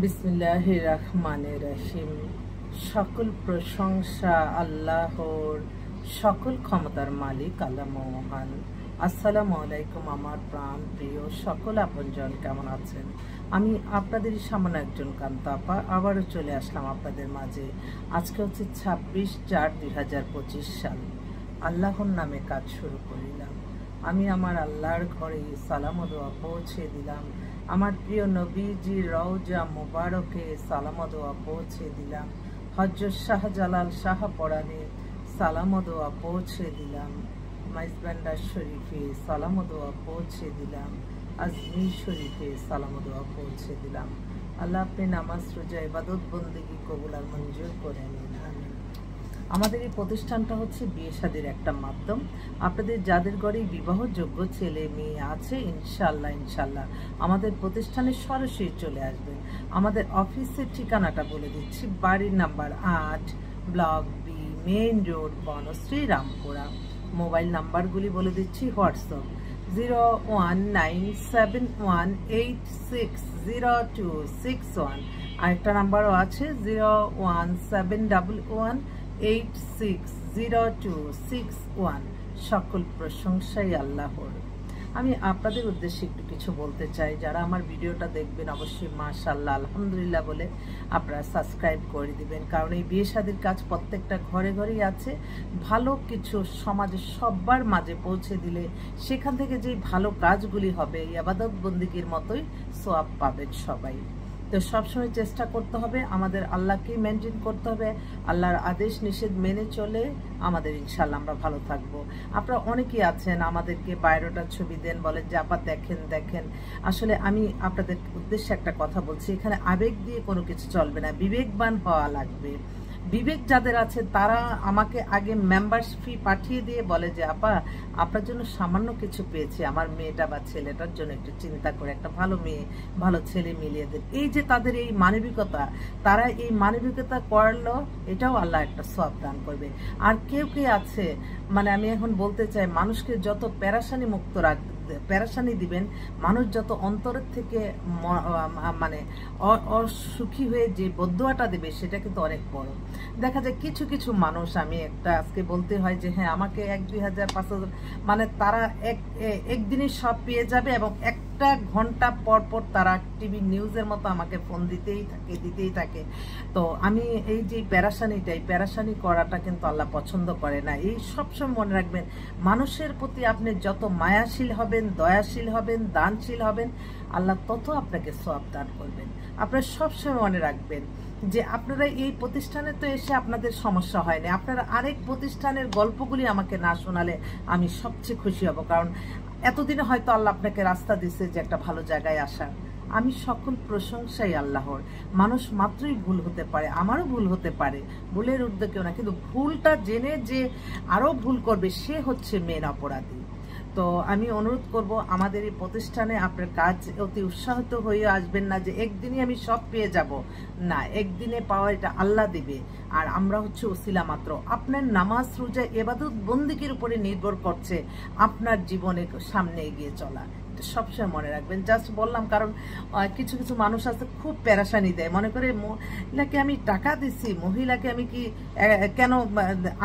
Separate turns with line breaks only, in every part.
বিসমিল্লাহির রহমানির রহিম। সকল প্রশংসা আল্লাহর, সকল ক্ষমতার মালিক আল্লাহ মহান। আসসালামু আলাইকুম আমার প্রাণ প্রিয় সকল আপনজন, কেমন আছেন? আমি আপনাদেরই সামান্য একজন কান্তা আপা আবারও চলে আসলাম আপনাদের মাঝে। আজকে হচ্ছে 26/4/2025 সাল। আল্লাহর নামে কাজ শুরু করিলাম। আমি আমার আল্লাহর ঘরে সালাম ও দোয়া পৌঁছে দিলাম। আমার প্রিয় নবীজি রওজা মুবারকে সালাম ও দোয়া পৌঁছে দিলাম। হযরত শাহজালাল শাহপরানে সালাম ও দোয়া পৌঁছে দিলাম। মাইজবান্ডার শরীফে সালাম ও দোয়া পৌঁছে দিলাম। আজমির শরীফে সালাম ও দোয়া পৌঁছে দিলাম। আল্লাহ আপনি নামাজ রোজা ইবাদত বন্দেগী কবুল আর মঞ্জুর করে নিন, আমিন। আমাদের এই প্রতিষ্ঠানটা হচ্ছে বিয়ে শাদীর একটা মাধ্যম। আপনাদের যাদের ঘরে বিবাহযোগ্য ছেলে মেয়ে আছে, ইনশাল্লাহ আমাদের প্রতিষ্ঠানে সরাসরি চলে আসবেন। আমাদের অফিসের ঠিকানাটা বলে দিচ্ছি। বাড়ির number 8, block B, main road, Banasree, Rampura. Mobile নাম্বারগুলি বলে দিচ্ছি। হোয়াটসঅ্যাপ 019718600261। আরেকটা নাম্বারও আছে 01711860261। সকল প্রশংসাই আল্লাহর। আমি আপনাদের উদ্দেশ্যে একটু কিছু বলতে চাই। যারা আমার ভিডিওটা দেখবেন অবশ্যই মাশাআল্লাহ আলহামদুলিল্লাহ বলে আপনারা সাবস্ক্রাইব করে দিবেন, কারণ এই বিয়ে শাদীর কাজ প্রত্যেকটা ঘরে ঘরেই আছে। ভালো কিছু সমাজে সবার মাঝে পৌঁছে দিলে সেখান থেকে যে ভালো কাজগুলি হবে ইবাদত বন্দেগীর মতোই সওয়াব পাবেন সবাই। তো সবসময় চেষ্টা করতে হবে আমাদের আল্লাহকেই মেনটেন করতে হবে। আল্লাহর আদেশ নিষেধ মেনে চলে আমাদের ইনশাল্লাহ আমরা ভালো থাকবো। আপনারা অনেকেই আছেন আমাদেরকে বায়োডাটার ছবি দেন, বলেন যে আপা দেখেন। আসলে আমি আপনাদের উদ্দেশ্যে একটা কথা বলছি, এখানে আবেগ দিয়ে কোনো কিছু চলবে না, বিবেকবান হওয়া লাগবে। বিবেক যাদের আছে তারা আমাকে আগে মেম্বারশিপ ফি পাঠিয়ে দিয়ে বলে যে আপা আপনার জন্য সামান্য কিছু পেয়েছি, আমার মেয়েটা বা ছেলেটার জন্য একটু চিন্তা করে একটা ভালো মেয়ে ভালো ছেলে মিলিয়ে দেন। এই যে তাদের এই মানবিকতা, তারা এই মানবিকতা করলো, এটাও আল্লাহ একটা সওয়াব দান করবে। আর কেউ আছে মানে আমি এখন বলতে চাই, মানুষকে যত পেরেশানি মুক্ত পেরেশানি দিবেন, মানুষ যত অন্তরের থেকে মানে অসুখী হয়ে যে বদুয়াটা দেবে সেটা কিন্তু অনেক বড়। দেখা যায় কিছু মানুষ, আমি একটা আজকে বলতে হয় যে হ্যাঁ আমাকে 1-2 হাজার 5,000 মানে তারা একদিনই সব পেয়ে যাবে এবং একটা ঘন্টা পর তারা টিভি নিউজের মতো আমাকে ফোন দিতেই থাকে। তো আমি এই যে প্যারাশানি করাটা কিন্তু আল্লাহ পছন্দ করে না। এই সবসময় মনে রাখবেন, মানুষের প্রতি আপনি যত মায়াশীল হবেন, দয়াশীল হবেন, দানশীল হবেন, আল্লাহ তত আপনাকে সওয়াব দান করবেন। আপনারা সবসময় মনে রাখবেন যে আপনারা এই প্রতিষ্ঠানে তো এসে আপনাদের সমস্যা হয়নি, আপনারা আরেক প্রতিষ্ঠানের গল্পগুলি আমাকে না শোনালে আমি সবচেয়ে খুশি হব। কারণ এতদিনে হয়তো আল্লাহ আপনাকে রাস্তা দিচ্ছে যে একটা ভালো জায়গায় আসার। আমি সকল প্রশংসাই আল্লাহর। মানুষ মাত্রই ভুল হতে পারে, আমারও ভুল হতে পারে, ভুলের ঊর্ধ্বে কেউ না, কিন্তু ভুলটা জেনে যে আরো ভুল করবে সে হচ্ছে মেন অপরাধী। তো আমি অনুরোধ করব আমাদের এই প্রতিষ্ঠানে আপনার কাজ অতি উৎসাহিত হয়ে আসবেন না যে একদিনই আমি সব পেয়ে যাব, না, একদিনে পাওয়া এটা আল্লাহ দিবে, আর আমরা হচ্ছে ওসিলা মাত্র। আপনার নামাজ রোজা ইবাদত বন্দেগীর উপরে নির্ভর করছে আপনার জীবনের সামনে এগিয়ে চলা। সবসময় মনে রাখবেন। জাস্ট বললাম কারণ কিছু মানুষ আছে খুব পেরেশানি দেয়, মনে করে মহিলাকে আমি টাকা দিচ্ছি, মহিলাকে আমি কি কেন।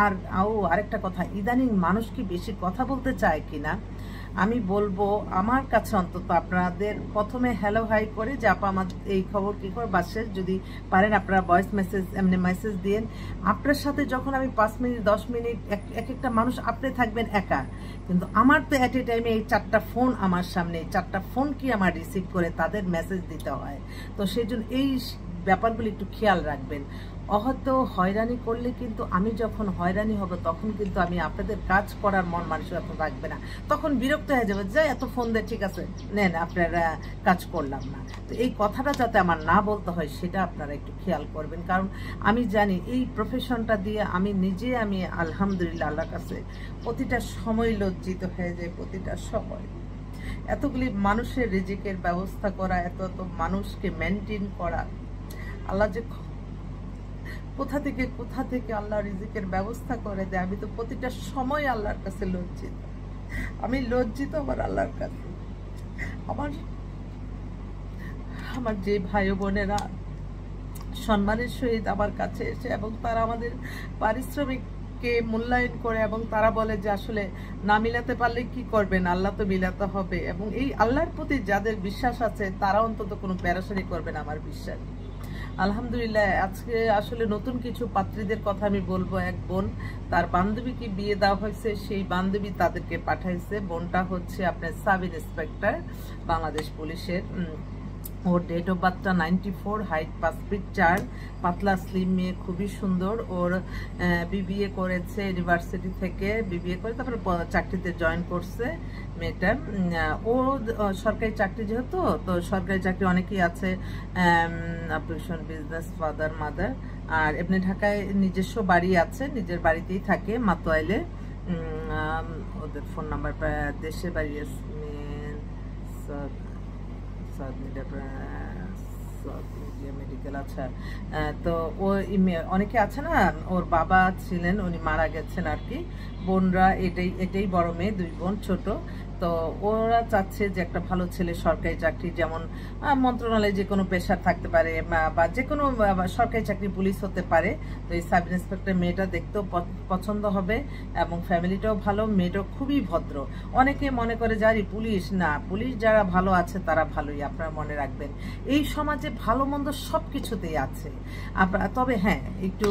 আর আরেকটা কথা, ইদানিং মানুষ কি বেশি কথা বলতে চায় কিনা আমি বলবো, আমার কাছে অন্তত আপনাদের প্রথমে হ্যালো হাই করে যে আপা আমার এই খবর কি খবর, বাসে যদি পারেন আপনারা ভয়েস মেসেজ এমনি মেসেজ দিন। আপনার সাথে যখন আমি 5 মিনিট 10 মিনিট এক একটা মানুষ আপনি থাকবেন একা, কিন্তু আমার তো এট এ টাইমে এই 4টা ফোন আমার সামনে, 4টা ফোন কি আমার রিসিভ করে তাদের মেসেজ দিতে হয়। তো সেই জন্য এই ব্যাপারগুলি একটু খেয়াল রাখবেন। অহত হয়রানি করলে কিন্তু আমি যখন হয়রানি হব তখন কিন্তু আমি আপনাদের কাজ করার মন মানসিকতা রাখবে না, তখন বিরক্ত হয়ে যাবে যে এত ফোন দেয়, ঠিক আছে নেন আপনারা কাজ করলাম না। তো এই কথাটা যাতে আমার না বলতে হয় সেটা আপনারা একটু খেয়াল করবেন। কারণ আমি জানি এই প্রফেশনটা দিয়ে আমি নিজে আলহামদুলিল্লাহ আল্লাহর কাছে প্রতিটা সময় লজ্জিত হয়ে যায়। প্রতিটা সময় এতগুলি মানুষের রিজিকের ব্যবস্থা করা, এত মানুষকে মেনটেন করা, আল্লাহ যে কোথা থেকে আল্লাহ রিজিকের ব্যবস্থা করে দেয়, আমি তো প্রতিটা সময় আল্লাহর কাছে লজ্জিত। আমি লজ্জিত আমার আল্লাহর কাছে। আমার আমার যে ভাই বোনেরা সম্মানের সহিত আমার কাছে এসে এবং তারা আমাদের পারিশ্রমিককে মূল্যায়ন করে এবং তারা বলে যে আসলে না মিলাতে পারলে কি করবেন, আল্লাহ তো মিলাতে হবে, এবং এই আল্লাহর প্রতি যাদের বিশ্বাস আছে তারা অন্তত কোনো প্যারাসানি করবে না, আমার বিশ্বাস। আলহামদুলিল্লাহ, আজকে আসলে নতুন কিছু পাত্রীদের কথা আমি বলবো। এক বোন, তার বান্ধবীকে বিয়ে দেওয়া হয়েছে, সেই বান্ধবী তাদেরকে পাঠাইছে। বোনটা হচ্ছে আপনার সাব ইন্সপেক্টর বাংলাদেশ পুলিশের। ওর ডেট অফ বার্থটা 94, হাইট 5 ফিট 4, পাতলা স্লিম মেয়ে, খুবই সুন্দর। ওর বিবিএ করেছে ইউনিভার্সিটি থেকে, বিবিএ করে তারপরে চাকরিতে জয়েন করছে মেয়েটা। ও সরকারি চাকরি যেহেতু, তো সরকারি চাকরি অনেকেই আছে, অপারেশন বিজনেস, ফাদার মাদার, আর এমনি ঢাকায় নিজস্ব বাড়ি আছে, নিজের বাড়িতেই থাকে মাতোয়াইলে। ওদের ফোন নাম্বার, দেশে বাড়ি মেডিকেল। আচ্ছা, তো ও অনেকে আছে না, ওর বাবা ছিলেন, উনি মারা গেছেন আর কি। বোনরা এটাই বড় মেয়ে, 2 বোন ছোট। তো ওরা চাচ্ছে যে একটা ভালো ছেলে, সরকারি চাকরি, যেমন মন্ত্রণালয়ে যে কোনো পেশার থাকতে পারে বা যে কোনো সরকারি চাকরি, পুলিশ হতে পারে। তো এই সাব ইন্সপেক্টর মেয়েটা দেখতেও পছন্দ হবে এবং ফ্যামিলিটাও ভালো, মেয়েটাও খুবই ভদ্র। অনেকে মনে করে যারি পুলিশ না, পুলিশ যারা ভালো আছে তারা ভালোই, আপনারা মনে রাখবেন। এই সমাজে ভালো মন্দ সব কিছুতেই আছে। তবে হ্যাঁ, একটু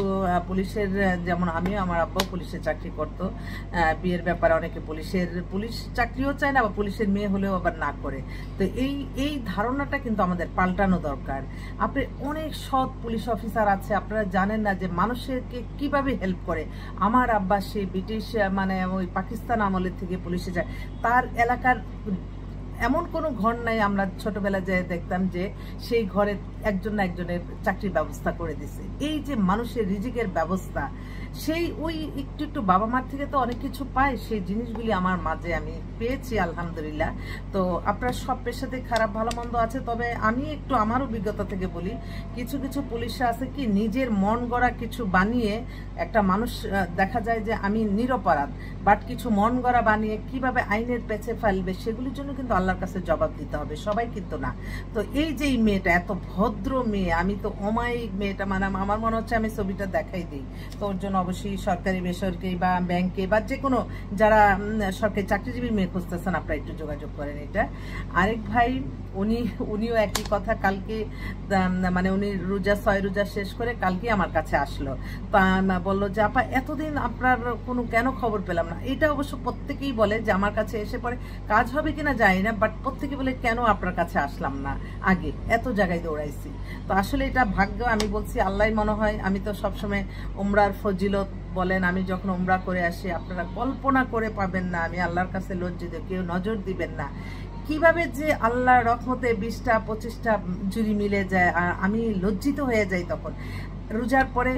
পুলিশের, যেমন আমিও, আমার আব্বাও পুলিশের চাকরি করতো। বিয়ের ব্যাপারে অনেকে পুলিশ চাকরিও চায় না, বা পুলিশের মেয়ে হলেও আবার না করে। তো এই ধারণাটা কিন্তু আমাদের পাল্টানো দরকার। আপনি অনেক সৎ পুলিশ অফিসার আছে, আপনারা জানেন না যে মানুষকে কিভাবে হেল্প করে। আমার আব্বা সে ব্রিটিশ মানে ওই পাকিস্তান আমলের থেকে পুলিশে যায়, তার এলাকার এমন কোনো ঘর নাই আমরা ছোটবেলা যে দেখতাম যে সেই ঘরে একজন না একজনের চাকরির ব্যবস্থা করে দিছে। এই যে মানুষের রিজিকের ব্যবস্থা, সেই ওই একটু বাবা মার থেকে তো অনেক কিছু পায়, সেই জিনিসগুলি আমার মাঝে আমি পেয়েছি আলহামদুলিল্লাহ। তো আপনার সব পেশাতে খারাপ ভালো মন্দ আছে, তবে আমি একটু আমার অভিজ্ঞতা থেকে বলি, কিছু কিছু পুলিশরা আছে কি নিজের মন গড়া কিছু বানিয়ে, একটা মানুষ দেখা যায় যে আমি নিরপরাধ, বাট কিছু মন গড়া বানিয়ে কিভাবে আইনের পেছে ফেলবে, সেগুলির জন্য কিন্তু আল্লাহর কাছে জবাব দিতে হবে, সবাই কিন্তু না। তো এই যে এই মেয়েটা এত ভদ্র মেয়ে, আমি তো অমায়িক মেয়েটা, মানে আমার মনে হচ্ছে আমি ছবিটা দেখাই দিই। তো ওর জন্য অবশ্যই সরকারি বেসরকারি বা ব্যাংকে বা যে কোনো যারা সরকারি চাকরিজীবী মেয়ে খুঁজতেছেন, আপনারা একটু যোগাযোগ করেন। এটা আরেক ভাই, উনিও একই কথা। কালকে মানে উনি 6 রোজা শেষ করে কালকে আমার কাছে আসলো। তো বললো যে আপা, এতদিন আপনার কোনো কেন খবর পেলাম না। এটা অবশ্য প্রত্যেকেই বলে যে আমার কাছে এসে পরে কাজ হবে কিনা জানি না, বাট প্রত্যেকে বলে কেন আপনার কাছে আসলাম না আগে, এত জায়গায় দৌড়াইছি। তো আসলে এটা ভাগ্য, আমি বলছি আল্লাহ মনে হয়। আমি তো সবসময় উমরার ফজিলত বলেন, আমি যখন উমরা করে আসি, আপনারা কল্পনা করে পাবেন না, আমি আল্লাহর কাছে লজ্জিত, কেউ নজর দিবেন না কিভাবে যে আল্লাহর রহমতে 20টা 25টা জুড়ি মিলে যায়, আর আমি লজ্জিত হয়ে যাই তখন। রোজার পরে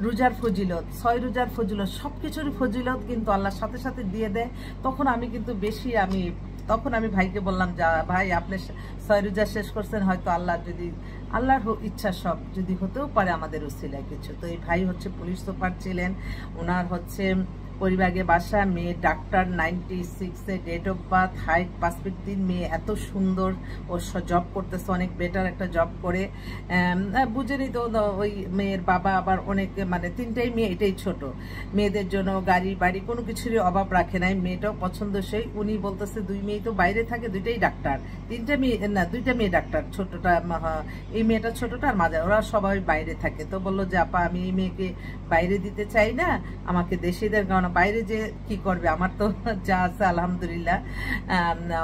রোজার ফজিলত, 6 রোজার ফজিলত, সবকিছুরই ফজিলত কিন্তু আল্লাহর সাথে সাথে দিয়ে দেয়। তখন আমি কিন্তু বেশি, তখন আমি ভাইকে বললাম, যা ভাই আপনি 6 রোজা শেষ করছেন, হয়তো আল্লাহর ইচ্ছা সব যদি হতেও পারে আমাদের উসিলায় কিছু। তো এই ভাই হচ্ছে পুলিশ সুপার ছিলেন, ওনার হচ্ছে পরিবাগে বাসা, মেয়ে ডাক্তার, 96-এ date of birth, height 5 feet 3, মেয়ে এত সুন্দর, ও জব করতেছে, অনেক বেটার একটা জব করে। বুঝেনি তো, ওই মেয়ের বাবা আবার অনেক, মানে 3টাই মেয়ে, এটাই ছোট, মেয়েদের জন্য গাড়ি বাড়ি কোনো কিছুরই অভাব রাখে নাই, মেয়েটাও পছন্দসই। উনি বলতেছে 2 মেয়ে তো বাইরে থাকে, 2টাই ডাক্তার, 2টা মেয়ে ডাক্তার, ছোটটা এই মেয়েটা ছোটটা আর মাঝে, ওরা সবাই বাইরে থাকে। তো বললো যে আপা, আমি এই মেয়েকে বাইরে দিতে চাই না, আমাকে দেশে দেন, কারণ বাইরে যে কি করবে, আমার তো যা আছে আলহামদুলিল্লাহ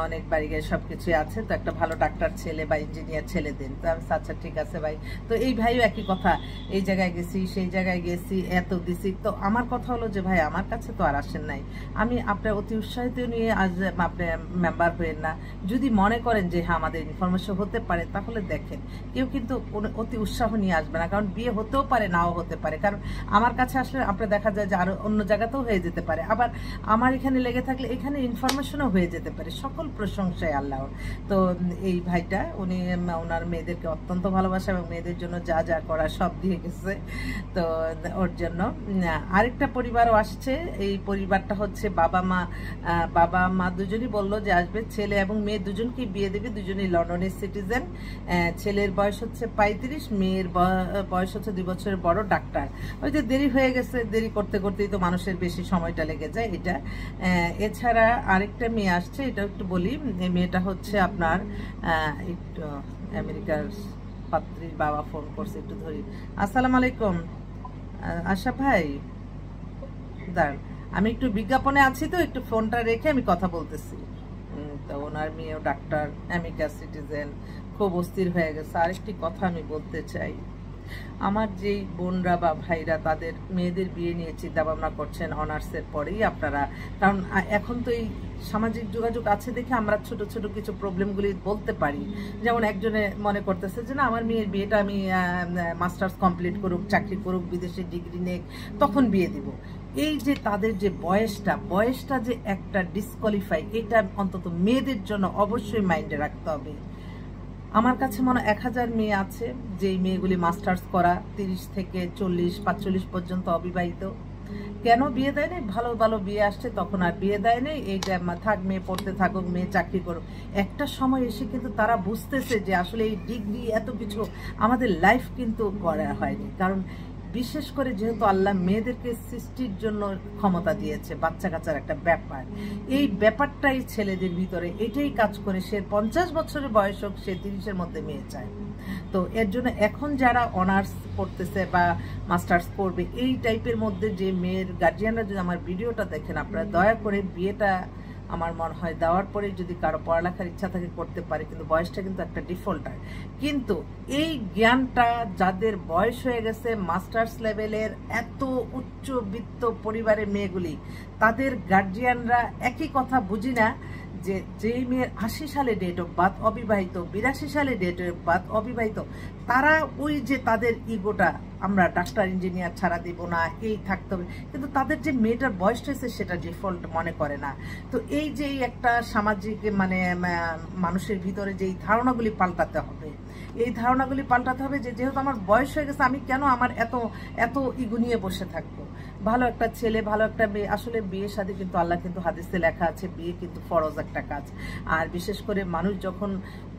অনেক বাড়ি গাড়ি সবকিছু আছে, তো একটা ভালো ডাক্তার ছেলে বা ইঞ্জিনিয়ার ছেলে দেন। তো আমি আচ্ছা ঠিক আছে ভাই। তো এই ভাইও একই কথা, এই জায়গায় গেছি সেই জায়গায় গেছি, এত দিছি। তো আমার কথা হলো যে ভাই, আমার কাছে তো আর আসেন নাই, আমি আপনার অতি উৎসাহিত নিয়ে আজ আপনি মেম্বার হইেন না। যদি মনে করেন যে হ্যাঁ আমাদের ইনফরমেশন হতে পারে, তাহলে দেখেন, কেউ কিন্তু অতি উৎসাহ নিয়ে আসবে না, কারণ বিয়ে হতেও পারে নাও হতে পারে। কারণ আমার কাছে আসলে আপনার দেখা যায় যে আরো অন্য জায়গাতেও হয়ে যেতে পারে, আবার আমার এখানে লেগে থাকলে এখানে ইনফরমেশনও হয়ে যেতে পারে। সকল প্রশংসায় আল্লাহর। তো এই ভাইটা উনি ওনার মেয়েদেরকে অত্যন্ত ভালোবাসে এবং মেয়েদের জন্য যা যা করা সব দিয়ে গেছে। তো ওর জন্য আরেকটা পরিবারও আসছে। এই পরিবারটা হচ্ছে বাবা মা দুজনই বললো যে আসবে, ছেলে এবং মেয়ে দুজনকে বিয়ে দেবে, দুজনই লন্ডনের সিটিজেন। ছেলের বয়স হচ্ছে 35, মেয়ের বয়স হচ্ছে 2 বছরের বড়, ডাক্তার। ওই যে দেরি হয়ে গেছে, দেরি করতে করতেই তো মানুষের বেশি সময়টা লেগে যায় এটা। এছাড়া আরেকটা মেয়ে আসছে, এটা একটু বলি। এই মেয়েটা হচ্ছে আপনার একটু আমেরিকার পাত্রীর বাবা ফোন করছে, একটু ধরি। আসসালামু আলাইকুম আশরাফ ভাই, দাঁড়ান আমি একটু বিজ্ঞাপনে আছি তো, একটু ফোনটা রেখে আমি কথা বলতেছি। তো ওনার মেয়েও ডাক্তার, আমেরিকার সিটিজেন, খুব অস্থির হয়ে গেছে। আরেকটি কথা আমি বলতে চাই, আমার যেই বোনরা বা ভাইরা তাদের মেয়েদের বিয়ে নিয়ে চিন্তা ভাবনা করছেন অনার্সের পরেই আপনারা, কারণ এখন তো এই সামাজিক যোগাযোগ আছে দেখে আমরা ছোট ছোট কিছু প্রবলেমগুলি বলতে পারি। যেমন একজনে মনে করতেছে যে না, আমার মেয়ের বিয়েটা আমি মাস্টার্স কমপ্লিট করুক, চাকরি করুক, বিদেশে ডিগ্রি নেক, তখন বিয়ে দিব। এই যে তাদের যে বয়সটা যে একটা ডিসকোয়ালিফাই, এটা অন্তত মেয়েদের জন্য অবশ্যই মাইন্ডে রাখতে হবে। আমার কাছে মনে হয় 1000 মেয়ে আছে যেই মেয়েগুলি মাস্টার্স করা, 30 থেকে 40-45 পর্যন্ত অবিবাহিত। কেন বিয়ে দেয় নাই? ভালো ভালো বিয়ে আসছে, তখন আর বিয়ে দেয় নাই। এইটা থাক, মেয়ে পড়তে থাকুক, মেয়ে চাকরি করুক। একটা সময় এসে কিন্তু তারা বুঝতেছে যে আসলে এই ডিগ্রি এত কিছু আমাদের লাইফ কিন্তু করা হয়নি। কারণ বিশেষ করে যেহেতু আল্লাহ মেয়েদেরকে সৃষ্টির জন্য ক্ষমতা দিয়েছে, বাচ্চা কাচ্চার একটা ব্যাপার, এই ব্যাপারটাই ছেলেদের ভিতরে এটাই কাজ করে। সে 50 বছরের বয়স হোক, সে 30-এর মধ্যে মেয়ে চায়। তো এর জন্য এখন যারা অনার্স পড়তেছে বা মাস্টার্স করবে, এই টাইপের মধ্যে যে মেয়ের গার্জিয়ানরা যদি আমার ভিডিওটা দেখেন, আপনারা দয়া করে বিয়েটা আমার মনে হয় দেওয়ার পরে যদি কারো পড়ালেখার ইচ্ছা থাকে করতে পারে, কিন্তু বয়সটা কিন্তু একটা ডিফল্টার। কিন্তু এই জ্ঞানটা যাদের বয়স হয়ে গেছে মাস্টার্স লেভেলের, এত উচ্চবিত্ত পরিবারের মেয়েগুলি, তাদের গার্জিয়ানরা একই কথা বুঝি না যে যেই মেয়ের 80 সালে ডেট অফ বার্থ অবিবাহিত, 82 সালে ডেট অফ বার্থ অবিবাহিত, তারা ওই যে তাদের ইগোটা, আমরা ডাক্তার ইঞ্জিনিয়ার ছাড়া দেব না, এই থাকতে হবে, কিন্তু তাদের যে মেয়েটার বয়স হয়েছে সেটা ডিফল্ট মনে করে না। তো এই যে একটা সামাজিক মানুষের ভিতরে যে এই ধারণাগুলি পাল্টাতে হবে, এই ধারণাগুলি পাল্টাতে হবে যে যেহেতু আমার বয়স হয়ে গেছে, আমি কেন আমার এত ইগো নিয়ে বসে থাকবো। ভালো একটা ছেলে, ভালো একটা মেয়ে, আসলে বিয়ের সাথে কিন্তু আল্লাহ কিন্তু হাদিসে লেখা আছে বিয়ে কিন্তু ফরজ একটা কাজ। আর বিশেষ করে মানুষ যখন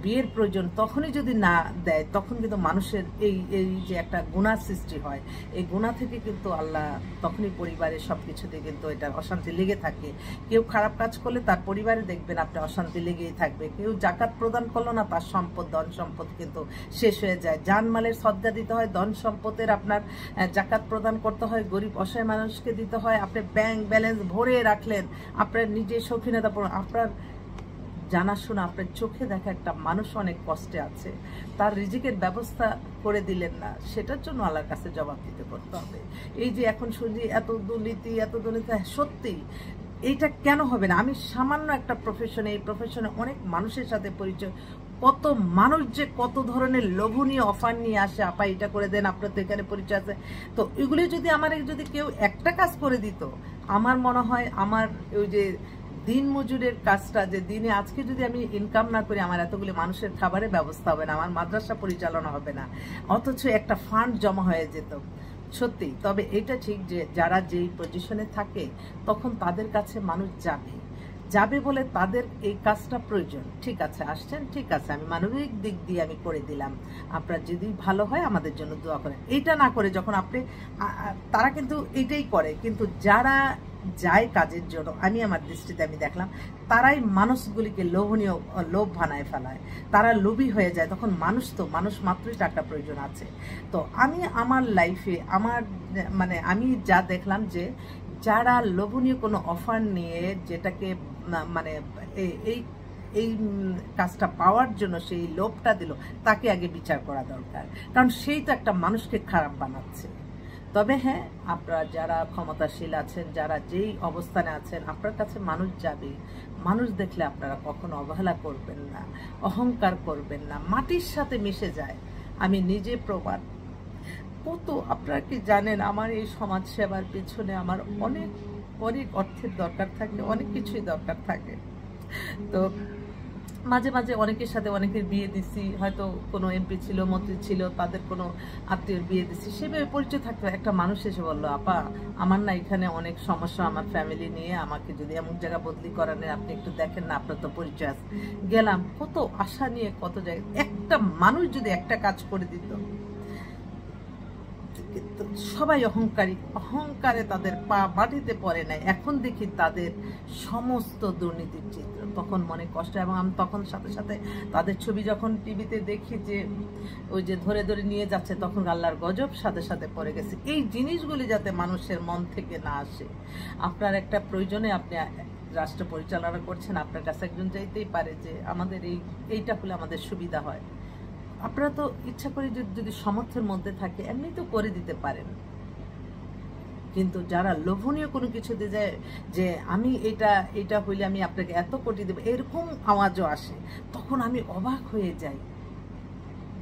বিয়ের প্রয়োজন তখনই যদি না দেয়, তখন কিন্তু মানুষের এই যে একটা গুনাহ সৃষ্টি হয়, এই গুনাহ থেকে কিন্তু আল্লাহ তখনই পরিবারের সবকিছুতে কিন্তু এটা অশান্তি লেগে থাকে। কেউ খারাপ কাজ করলে তার পরিবারে দেখবেন আপনি অশান্তি লেগেই থাকবে। কেউ জাকাত প্রদান করলো না, তার সম্পদ, ধন সম্পদ কিন্তু শেষ হয়ে যায়। জানমালের সদকা দিতে হয়, ধন সম্পদের আপনার জাকাত প্রদান করতে হয়, গরিব অসহায় মানুষকে দিতে হয়। আপনি ব্যাংক ব্যালেন্স ভরে রাখলেন, আপনার নিজের শৌখিনতা, আপনার জানাশোনা, আপনার চোখে দেখা একটা মানুষ অনেক কষ্টে আছে, তার রিজিকের ব্যবস্থা করে দিলেন না, সেটার জন্য আল্লাহর কাছে জবাব দিতে করতে হবে। এই যে এখন শুনি এত দুর্নীতি, সত্যি এইটা কেন হবে না? আমি সামান্য একটা প্রফেশনে, এই প্রফেশনে অনেক মানুষের সাথে পরিচয়, কত মানুষ যে কত ধরনের লোভনীয় অফার নিয়ে আসে, আপা এটা করে দেন, আপনার তো এখানে পরিচয় আছে। তো এগুলি যদি যদি কেউ একটা কাজ করে দিত, আমার মনে হয় আমার ওই যে দিন মজুরের কাজটা, যে দিনে আজকে যদি আমি ইনকাম না করি, আমার এতগুলি মানুষের খাবারের ব্যবস্থা হবে না, আমার মাদ্রাসা পরিচালনা হবে না, অথচ একটা ফান্ড জমা হয়ে যেত। সত্যি। তবে এটা ঠিক যে যারা যেই পজিশনে থাকে তখন তাদের কাছে মানুষ যাবে বলে তাদের এই কাজটা প্রয়োজন। ঠিক আছে, আসছেন, ঠিক আছে, আমি মানবিক দিক দিয়ে আমি করে দিলাম, আপনার যদি ভালো হয় আমাদের জন্য দোয়া করেন। এইটা না করে যখন আপনি, তারা কিন্তু এইটাই করে, কিন্তু যারা যায় কাজের জন্য, আমি আমার দৃষ্টিতে আমি দেখলাম তারাই মানুষগুলিকে লোভ বানায় ফেলায়, তারা লোভী হয়ে যায়। তখন মানুষ মাত্রই টাকা প্রয়োজন আছে। তো আমি আমার লাইফে আমি যা দেখলাম যে যারা লোভনীয় কোনো অফার নিয়ে যেটাকে এই কাজটা পাওয়ার জন্য সেই লোভটা দিল, তাকে আগে বিচার করা দরকার, কারণ সেই তো একটা মানুষকে খারাপ বানাচ্ছে। তবে হ্যাঁ, আপনারা যারা ক্ষমতাশীল আছেন, যারা যেই অবস্থানে আছেন, আপনার কাছে মানুষ যাবে, মানুষ দেখলে আপনারা কখনো অবহেলা করবেন না, অহংকার করবেন না, মাটির সাথে মিশে যায়। আমি নিজে প্রমাণ। কত আপনারা কি জানেন, আমার এই সমাজ সেবার পিছনে আমার অনেক অনেক অর্থের দরকার থাকে, অনেক কিছুই দরকার থাকে। তো মাঝে মাঝে অনেকের সাথে অনেকের বিয়ে দিছি, হয়তো কোনো এমপি ছিল, মন্ত্রী ছিল, তাদের কোনো আত্মীয়ের বিয়ে দিছি, সেভাবে পরিচয় থাকতো। একটা মানুষ এসে বললো, আপা আমার না এখানে অনেক সমস্যা আমার ফ্যামিলি নিয়ে, আমাকে যদি এমন জায়গা বদলি করানোর আপনি একটু দেখেন না, আপনার তো পরিচয় আছে। গেলাম, কত আশা নিয়ে কত জায়গায়, একটা মানুষ যদি একটা কাজ করে দিত। সবাই অহংকারে তাদের পা মাটিতে পড়ে নাই। এখন দেখি তাদের সমস্ত দুর্নীতির চিত্র, তখন মনে কষ্ট। এবং আমি তখন সাথে সাথে তাদের ছবি যখন টিভিতে দেখি যে ওই যে ধরে ধরে নিয়ে যাচ্ছে, তখন আল্লাহর গজব সাথে সাথে পড়ে গেছে। এই জিনিসগুলি যাতে মানুষের মন থেকে না আসে। আপনার একটা প্রয়োজনে আপনি রাষ্ট্র পরিচালনা করছেন, আপনার কাছে একজন যাইতেই পারে যে আমাদের এইটা হলে আমাদের সুবিধা হয়। আপনারা তো ইচ্ছা করে যদি সামর্থ্যের মধ্যে থাকে এমনি তো করে দিতে পারেন, কিন্তু যারা লোভনীয় কোনো কিছু দিয়ে যায় যে আমি এটা হইলে আমি আপনাকে এত কোটি দেবো, এরকম আওয়াজও আসে, তখন আমি অবাক হয়ে যাই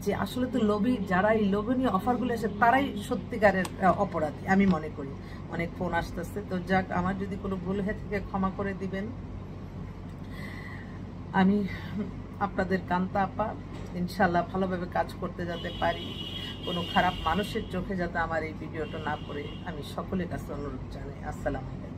যে আসলে তো লোভী যারা এই লোভনীয় অফারগুলো আসে তারাই সত্যিকারের অপরাধী আমি মনে করি। অনেক ফোন আসতেছে, তো যাক, আমার যদি কোনো ভুল হয়ে থাকে ক্ষমা করে দিবেন। আমি আপনাদের কান্তা আপা, ইনশাল্লাহ ভালোভাবে কাজ করতে যাতে পারি, কোনো খারাপ মানুষের চোখে যাতে আমার এই ভিডিওটা না পড়ে, আমি সকলের কাছে অনুরোধ জানাই। আসসালামু আলাইকুম।